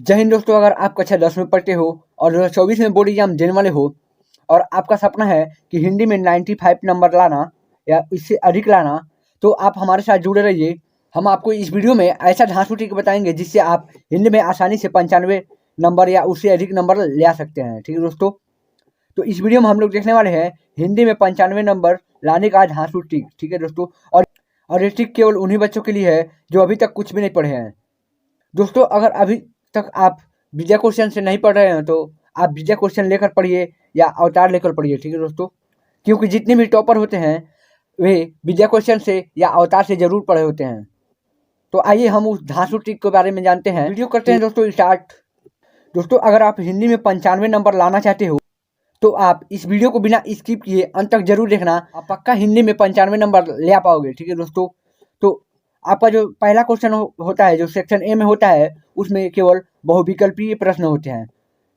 जय हिंद दोस्तों, अगर आप कक्षा 10 में पढ़ते हो और 2024 में बोर्ड एग्जाम देने वाले हो और आपका सपना है कि हिंदी में 95 नंबर लाना या इससे अधिक लाना, तो आप हमारे साथ जुड़े रहिए। हम आपको इस वीडियो में ऐसा झांसू ट्रिक बताएंगे जिससे आप हिंदी में आसानी से 95 नंबर या उससे अधिक नंबर ले सकते हैं। ठीक है दोस्तों, तो इस वीडियो में हम लोग देखने वाले हैं हिंदी में 95 नंबर लाने का झांसू ट्रिक। ठीक है दोस्तों, और ये ट्रिक केवल उन्हीं बच्चों के लिए है जो अभी तक कुछ भी नहीं पढ़े हैं। दोस्तों, अगर अभी तक आप विजय क्वेश्चन से नहीं पढ़ रहे हैं तो आप विजय क्वेश्चन लेकर पढ़िए या अवतार लेकर पढ़िए। ठीक है दोस्तों, क्योंकि जितने भी टॉपर होते हैं वे विजय क्वेश्चन से या अवतार से जरूर पढ़े होते हैं। तो आइए हम उस धांसू ट्रिक के बारे में जानते हैं। वीडियो करते हैं दोस्तों स्टार्ट। दोस्तों, अगर आप हिंदी में 95 नंबर लाना चाहते हो तो आप इस वीडियो को बिना स्किप किए अंत तक जरूर देखना। आप पक्का हिंदी में 95 नंबर ले आ पाओगे। ठीक है दोस्तों, तो आपका जो पहला क्वेश्चन होता है, जो सेक्शन ए में होता है, उसमें केवल बहुविकल्पीय प्रश्न होते हैं।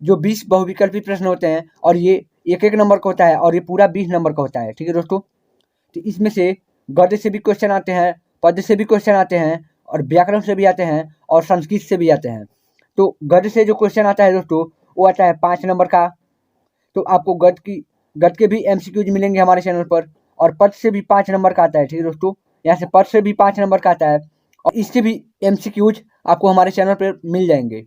जो 20 बहुविकल्पीय प्रश्न होते हैं और ये एक नंबर का होता है और ये पूरा 20 नंबर का होता है। ठीक है दोस्तों, तो इसमें से गद्य से भी क्वेश्चन आते हैं, पद्य से भी क्वेश्चन आते हैं और व्याकरण से भी आते हैं और संस्कृत से भी आते हैं। तो गद्य से जो क्वेश्चन आता है दोस्तों वो आता है 5 नंबर का। तो आपको गद्य के भी MCQs मिलेंगे हमारे चैनल पर, और पद से भी 5 नंबर का आता है। ठीक है दोस्तों, यहाँ से पद से भी 5 नंबर का आता है और इसके भी MCQs आपको हमारे चैनल पर मिल जाएंगे।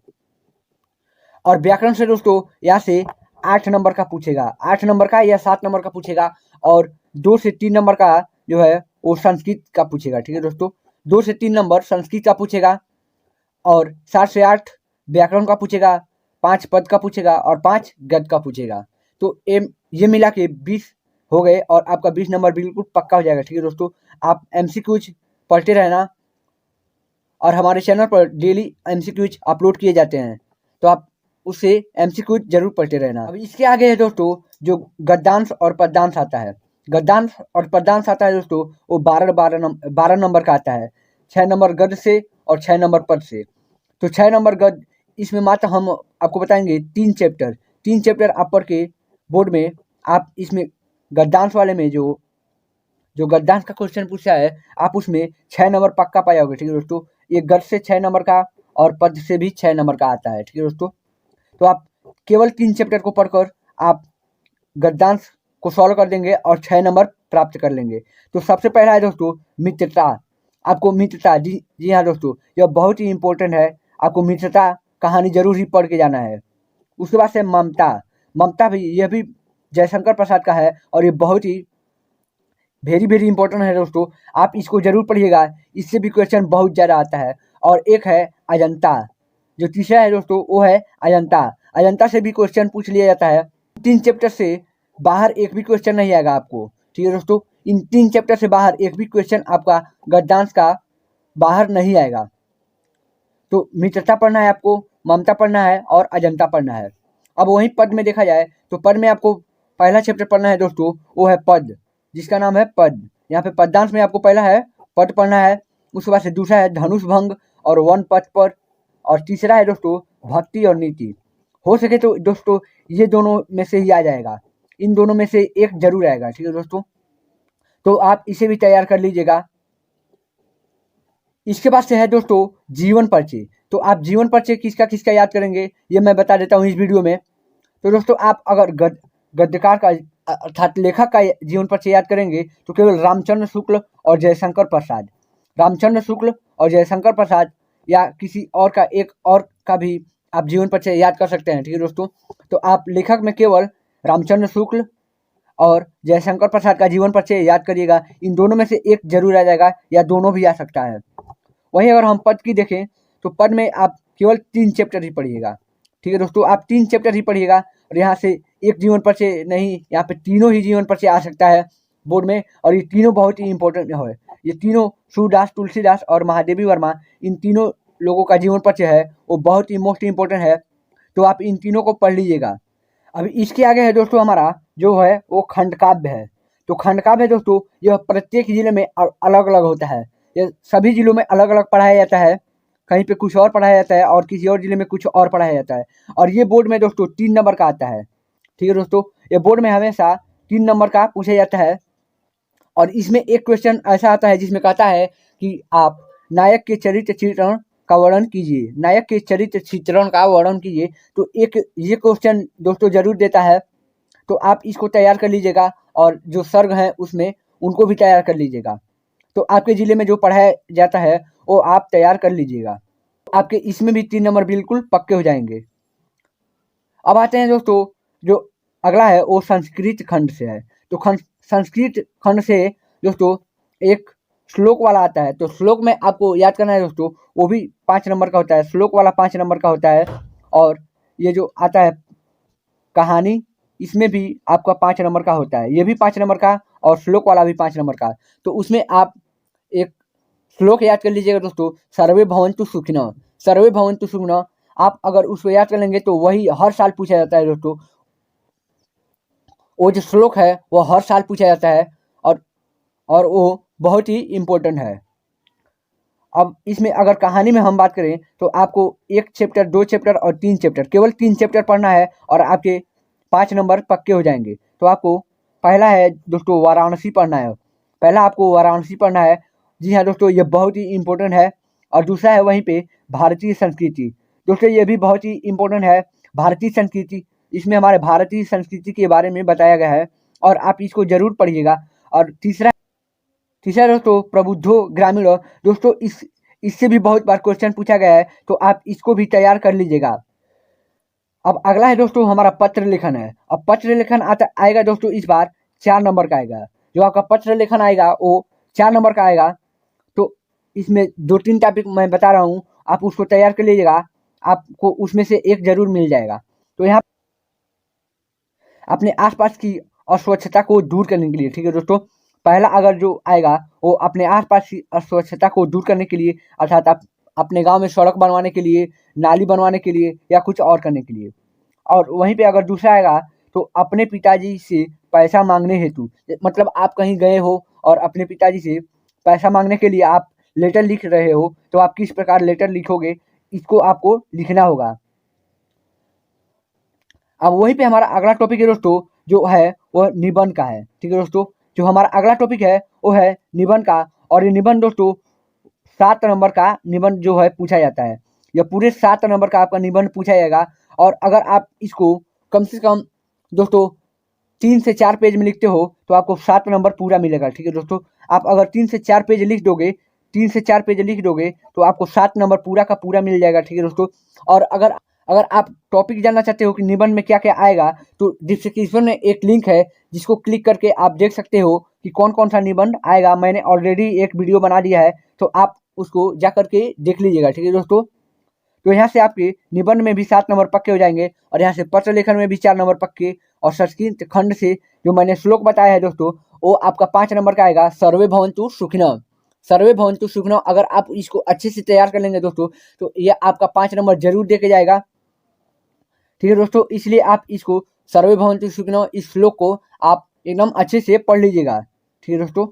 और व्याकरण से दोस्तों यहाँ से 8 नंबर का पूछेगा, 8 नंबर का या 7 नंबर का पूछेगा, और 2 से 3 नंबर का जो है वो संस्कृत का पूछेगा। ठीक है दोस्तों, 2 से 3 नंबर संस्कृत का पूछेगा और 7 से 8 व्याकरण का पूछेगा, 5 पद का पूछेगा और 5 गद्य का पूछेगा। तो ये मिला के 20 हो गए और आपका 20 नंबर बिल्कुल पक्का हो जाएगा। ठीक है दोस्तों, आप MCQs पढ़ते रहना और हमारे चैनल पर डेली MCQs अपलोड किए जाते हैं, तो आप उससे MCQs जरूर पढ़ते रहना। अब इसके आगे है दोस्तों जो गद्यांश और पद्यांश आता है। गद्यांश और पद्यांश आता है दोस्तों वो 12 नंबर का आता है, 6 नंबर गद्य से और 6 नंबर पद से। तो 6 नंबर गद्य, इसमें मात्र हम आपको बताएंगे 3 चैप्टर आप पढ़ के बोर्ड में आप इसमें गद्यांश वाले में जो गद्यांश का क्वेश्चन पूछा है आप उसमें 6 नंबर पक्का पाए होगे। ठीक है दोस्तों, ये गद्य से 6 नंबर का और पद से भी 6 नंबर का आता है। ठीक है दोस्तों, तो आप केवल 3 चैप्टर को पढ़कर आप गद्यांश को सॉल्व कर देंगे और 6 नंबर प्राप्त कर लेंगे। तो सबसे पहला है दोस्तों मित्रता। आपको मित्रता, जी हाँ दोस्तों, यह बहुत ही इंपॉर्टेंट है। आपको मित्रता कहानी जरूर ही पढ़ के जाना है। उसके बाद से ममता भी, यह भी जयशंकर प्रसाद का है और ये बहुत ही वेरी इंपॉर्टेंट है दोस्तों। आप इसको जरूर पढ़िएगा, इससे भी क्वेश्चन बहुत ज़्यादा आता है। और एक है अजंता, जो तीसरा है दोस्तों वो है अजंता से भी क्वेश्चन पूछ लिया जाता है। 3 चैप्टर से बाहर एक भी क्वेश्चन नहीं आएगा आपको। ठीक है दोस्तों, इन 3 चैप्टर से बाहर एक भी क्वेश्चन आपका गद्यांश का बाहर नहीं आएगा। तो मित्रता पढ़ना है आपको, ममता पढ़ना है और अजंता पढ़ना है। अब वहीं पद में देखा जाए तो पद में आपको पहला चैप्टर पढ़ना है दोस्तों, वो है पद, जिसका नाम है पद। यहाँ पे पद्यांश में आपको पहला है पद पढ़ना है, उसके बाद से दूसरा है धनुष भंग और वन पद पर, और तीसरा है दोस्तों भक्ति और नीति। हो सके तो दोस्तों ये दोनों में से ही आ जाएगा, इन दोनों में से एक जरूर आएगा। ठीक है दोस्तों, तो आप इसे भी तैयार कर लीजिएगा। इसके बाद से है दोस्तों जीवन परिचय। तो आप जीवन परिचय किसका याद करेंगे ये मैं बता देता हूँ इस वीडियो में। तो दोस्तों आप अगर गद्यकार का अर्थात लेखक का जीवन परिचय याद करेंगे तो केवल रामचंद्र शुक्ल और जयशंकर प्रसाद, रामचंद्र शुक्ल और जयशंकर प्रसाद या किसी और का एक और का भी आप जीवन परिचय याद कर सकते हैं। ठीक है दोस्तों, तो आप लेखक में केवल रामचंद्र शुक्ल और जयशंकर प्रसाद का जीवन परिचय याद करिएगा। इन दोनों में से एक जरूर आ जाएगा या दोनों भी आ सकता है। वहीं अगर हम पद की देखें तो पद में आप केवल 3 चैप्टर ही पढ़िएगा। ठीक है दोस्तों, आप 3 चैप्टर ही पढ़िएगा और यहाँ से एक जीवन परिचय नहीं, यहाँ पे तीनों ही जीवन परिचय आ सकता है बोर्ड में, और ये तीनों बहुत ही इंपॉर्टेंट है। ये तीनों सूरदास, तुलसीदास और महादेवी वर्मा, इन तीनों लोगों का जीवन परिचय है वो बहुत ही मोस्ट इंपॉर्टेंट है। तो आप इन तीनों को पढ़ लीजिएगा। अभी इसके आगे है दोस्तों हमारा जो है वो खंडकाव्य है। तो खंडकाव्य है दोस्तों, यह प्रत्येक जिले में अलग अलग होता है। ये सभी जिलों में अलग अलग पढ़ाया जाता है, कहीं पे कुछ और पढ़ाया जाता है और किसी और जिले में कुछ और पढ़ाया जाता है। और ये बोर्ड में दोस्तों 3 नंबर का आता है। ठीक है दोस्तों, ये बोर्ड में हमेशा 3 नंबर का पूछा जाता है। और इसमें एक क्वेश्चन ऐसा आता है जिसमें कहता है कि आप नायक के चरित्र चित्रण का वर्णन कीजिए, नायक के चरित्र चित्रण का वर्णन कीजिए। तो एक ये क्वेश्चन दोस्तों जरूर देता है, तो आप इसको तैयार कर लीजिएगा और जो सर्ग हैं उसमें उनको भी तैयार कर लीजिएगा। तो आपके ज़िले में जो पढ़ाया जाता है वो आप तैयार कर लीजिएगा, आपके इसमें भी 3 नंबर बिल्कुल पक्के हो जाएंगे। अब आते हैं दोस्तों, जो अगला है वो संस्कृत खंड से है। तो संस्कृत खंड से दोस्तों एक श्लोक वाला आता है। तो श्लोक में आपको याद करना है दोस्तों, वो भी 5 नंबर का होता है, श्लोक वाला 5 नंबर का होता है। और ये जो आता है कहानी, इसमें भी आपका 5 नंबर का होता है, ये भी 5 नंबर का और श्लोक वाला भी 5 नंबर का। तो उसमें आप एक श्लोक याद कर लीजिएगा दोस्तों, सर्वे भवन्तु सुखिनः, सर्वे भवन्तु सुखिनः। आप अगर उसको याद कर लेंगे तो वही हर साल पूछा जाता है दोस्तों। वो जो श्लोक है वो हर साल पूछा जाता है और वो बहुत ही इम्पोर्टेंट है। अब इसमें अगर कहानी में हम बात करें तो आपको 1 चैप्टर, 2 चैप्टर और 3 चैप्टर, केवल 3 चैप्टर पढ़ना है और आपके 5 नंबर पक्के हो जाएंगे। तो आपको पहला है दोस्तों वाराणसी पढ़ना है, पहला आपको वाराणसी पढ़ना है। जी हाँ दोस्तों, ये बहुत ही इम्पोर्टेंट है। और दूसरा है वहीं पे भारतीय संस्कृति। दोस्तों ये भी बहुत ही इम्पोर्टेंट है, भारतीय संस्कृति। इसमें हमारे भारतीय संस्कृति के बारे में बताया गया है और आप इसको जरूर पढ़िएगा। और तीसरा दोस्तों प्रबुद्धो ग्रामीण। दोस्तों इससे भी बहुत बार क्वेश्चन पूछा गया है, तो आप इसको भी तैयार कर लीजिएगा। अब अगला है दोस्तों हमारा पत्र लेखन है। अब पत्र लेखन आएगा दोस्तों, इस बार 4 नंबर का आएगा। जो आपका पत्र लेखन आएगा वो 4 नंबर का आएगा। तो इसमें 2-3 टॉपिक मैं बता रहा हूँ, आप उसको तैयार कर लीजिएगा, आपको उसमें से एक जरूर मिल जाएगा। तो यहाँ अपने आसपास की अस्वच्छता को दूर करने के लिए, ठीक है दोस्तों, पहला अगर जो आएगा वो अपने आसपास की अस्वच्छता को दूर करने के लिए, अर्थात आप अपने गांव में सड़क बनवाने के लिए, नाली बनवाने के लिए या कुछ और करने के लिए। और वहीं पे अगर दूसरा आएगा तो अपने पिताजी से पैसा मांगने हेतु, मतलब आप कहीं गए हो और अपने पिताजी से पैसा मांगने के लिए आप लेटर लिख रहे हो, तो आप किस प्रकार लेटर लिखोगे इसको आपको लिखना होगा। अब वहीं पे हमारा अगला टॉपिक है दोस्तों, जो है वो निबंध का है। ठीक है दोस्तों, जो हमारा अगला टॉपिक है वो है निबंध का। और ये निबंध दोस्तों 7 नंबर का निबंध जो है पूछा जाता है। यह पूरे 7 नंबर का आपका निबंध पूछा जाएगा। और अगर आप इसको कम से कम दोस्तों 3 से 4 पेज में लिखते हो तो आपको 7 नंबर पूरा मिलेगा। ठीक है दोस्तों, आप अगर 3 से 4 पेज लिख दोगे, 3 से 4 पेज लिख दोगे तो आपको 7 नंबर पूरा का पूरा मिल जाएगा। ठीक है दोस्तों, और अगर आप टॉपिक जानना चाहते हो कि निबंध में क्या क्या आएगा, तो डिस्क्रिप्शन में एक लिंक है जिसको क्लिक करके आप देख सकते हो कि कौन कौन सा निबंध आएगा। मैंने ऑलरेडी एक वीडियो बना दिया है, तो आप उसको जा करके देख लीजिएगा। ठीक है दोस्तों, तो यहाँ से आपके निबंध में भी 7 नंबर पक्के हो जाएंगे और यहाँ से पत्र लेखन में भी 4 नंबर पक्के। और संस्कृत खंड से जो मैंने श्लोक बताया है दोस्तों, वो आपका 5 नंबर का आएगा, सर्वे भवन्तु सुखिनः, सर्वे भवन्तु सुखिनः। अगर आप इसको अच्छे से तैयार कर लेंगे दोस्तों तो ये आपका 5 नंबर जरूर दे के जाएगा। ठीक है दोस्तों, इसलिए आप इसको सर्वे भवन्तु सुखिनः, इस श्लोक को आप एकदम अच्छे से पढ़ लीजिएगा। ठीक है दोस्तों,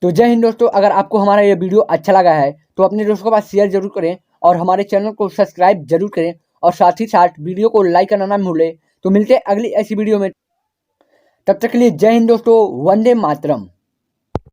तो जय हिंद दोस्तों। अगर आपको हमारा ये वीडियो अच्छा लगा है तो अपने दोस्तों के पास शेयर जरूर करें और हमारे चैनल को सब्सक्राइब जरूर करें और साथ ही साथ वीडियो को लाइक करना ना भूलें। तो मिलते हैं अगली ऐसी वीडियो में, तब तक के लिए जय हिंद दोस्तों, वंदे मातरम।